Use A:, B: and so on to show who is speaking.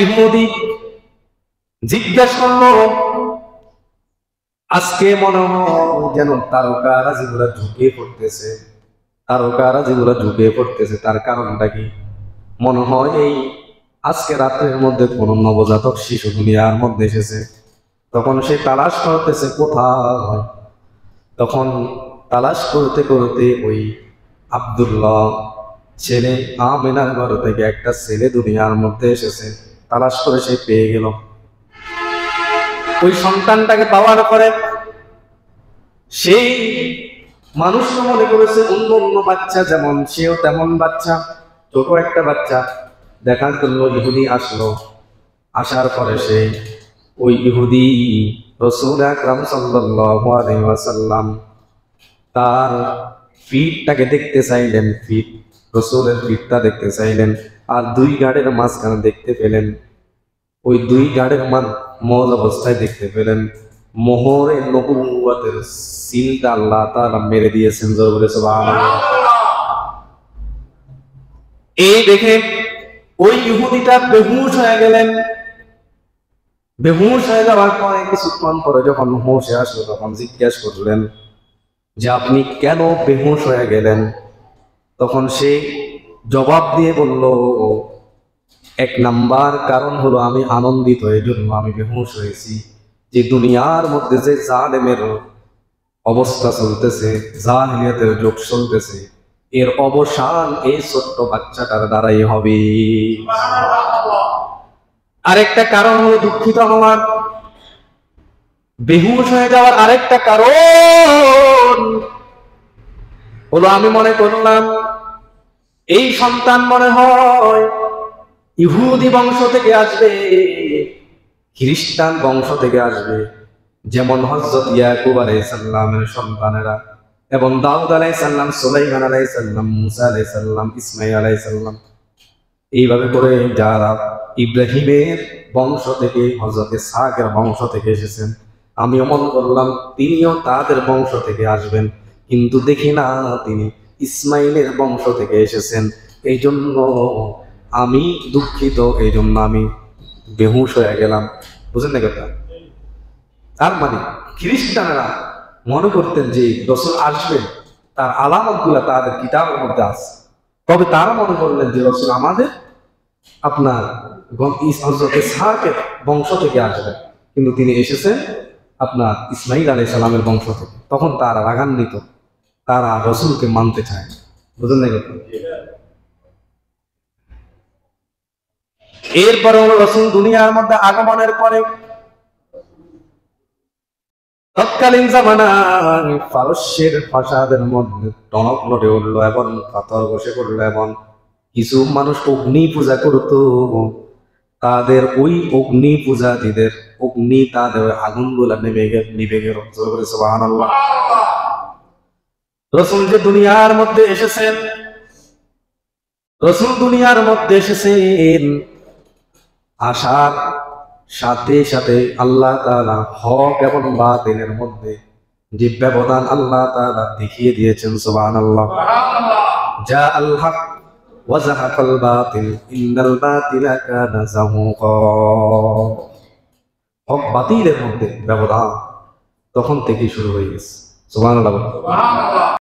A: ইহুদি জিজ্ঞাসা করলো, আজকে মনে হয় যেন তারকারা যেগুলা ঝুঁকে পড়তেছে, তারকারা যেগুলা ঝুঁকে পড়তেছে, তার কারণটা কি? মনে হয় এই আজকে রাতের মধ্যে কোন নবজাতক শিশু দুনিয়ার মধ্যে এসেছে। তখন সে তালাশ করতেছে কোথায়। তখন তালাশ করতে করতে ওই আব্দুল্লাহ ছেলে আমিনার ঘর থেকে একটা ছেলে দুনিয়ার মধ্যে এসেছে। তালাশ করে সে পেয়ে গেল। ওই সন্তানটাকে পাওয়ার পরে সেই মানুষ মনে করেছে অন্য অন্য বাচ্চা যেমন সেও তেমন বাচ্চা, ছোট একটা বাচ্চা। দেখার জন্য ইহুদি আসলো। আসার পরে সে ওই ইহুদি রাসূল আকরাম সাল্লাল্লাহু আলাইহি ওয়াসাল্লাম তার ফিটটাকে দেখতে চাইলেন, ফিট রাসূলের ফিটটা দেখতে চাইলেন। আর দুই গাড়ের মাঝখানে দেখতে পেলেন, ওই দুই গাড়ের মজ অবস্থায় দেখতে পেলেন মোহরে নবুওয়াতের সিলটা আল্লাহ তাআলা মেরে দিয়েছেন। জোরে বলে সুবহানাল্লাহ। এই দেখে ওই ইহুদিটা বেহুশ হয়ে গেলেন। বেহুশ হয়ে যাওয়ার পরে কিছুক্ষণ পরে যখন হোশে আসলো তখন জিজ্ঞাসা করলেন যে আপনি কেন বেহুশ হয়ে গেলেন? তখন সে জবাব দিয়ে বলল, এক নাম্বার কারণ হলো আমি আনন্দিত, এই জন্য আমি বেহুশ হয়েছি। যে দুনিয়ার মধ্যে যে জালেমের অবস্থা চলতেছে, জাহিলিয়াতের যুগ চলতেছে, এর অবসান এই ছোট্ট বাচ্চাটার দ্বারাই হবে। আরেকটা কারণ হলো দুঃখিত হওয়ার, বেহুশ হয়ে যাওয়ার আরেকটা কারণ হলো আমি মনে করলাম এই সন্তান মনে হয় ইহুদি বংশ থেকে আসবে, খ্রিস্টান বংশ থেকে আসবে, যেমন হযরত ইয়াকুব আলাইহিস সালামের সন্তানেরা এবং দাউদ আলাইহিস সালাম, সুলাইমান আলাইহিস সালাম, মুসা আলাইহিস সালাম, ইসমাঈল আলাইহিস সালাম, এইভাবে করে যারা ইব্রাহিমের বংশ থেকে, হযরত ইসহাকের বংশ থেকে এসেছেন, আমিও মনে করলাম তিনিও তাদের বংশ থেকে আসবেন, কিন্তু দেখি না তিনি ইসমাইলের বংশ থেকে এসেছেন। এই জন্য আমি দুঃখিত, এই জন্য আমি বেহুশ হয়ে গেলাম। বুঝলেন না কথা? তার মানে খ্রিস্টানরা মনে করতেন যে রাসূল আসবেন, তার আলামতগুলো তাদের কিতাবের মধ্যে আছে, তবে তারা মনে করলেন যে রাসূল আমাদের আপনার হযরত ইসহাকের বংশ থেকে আসবেন, কিন্তু তিনি এসেছেন আপনার ইসমাঈল আলাইহিস সালামের বংশ থেকে। তখন তারা রাগান্বিত, তারা রাসূলকে মানতে চায়। বুঝলেন না কথা? এরপরে রাসূল দুনিয়ার মধ্যে আগমনের পরে তৎকালীন জামানায় পারস্যের প্রাসাদের মধ্যে টনক নড়ে উঠলো এবং পাথর বসে পড়লো এবং কিছু মানুষ অগ্নি পূজা করত। তাদের ওই অগ্নি পূজারীদের অগ্নি তাদের আগুনগুলা নিভে গেল। সুবহানাল্লাহ। রাসূল যে দুনিয়ার মধ্যে এসেছেন, রাসূল দুনিয়ার মধ্যে এসেছেন, আসার সাথে সাথে আল্লাহ তাআলা হক এবং বাতিলের মধ্যে যে ব্যবধান আল্লাহ তাআলা দেখিয়ে দিয়েছেন। সুবহানাল্লাহ। যা আল হক ওয়া যাহাকাল বাতিল ইন্নাল বাতিলা কানা যাহুকা। হক বাতিলের মধ্যে ব্যবধান তখন থেকেই শুরু হয়ে গেছে। সুবহানাল্লাহ।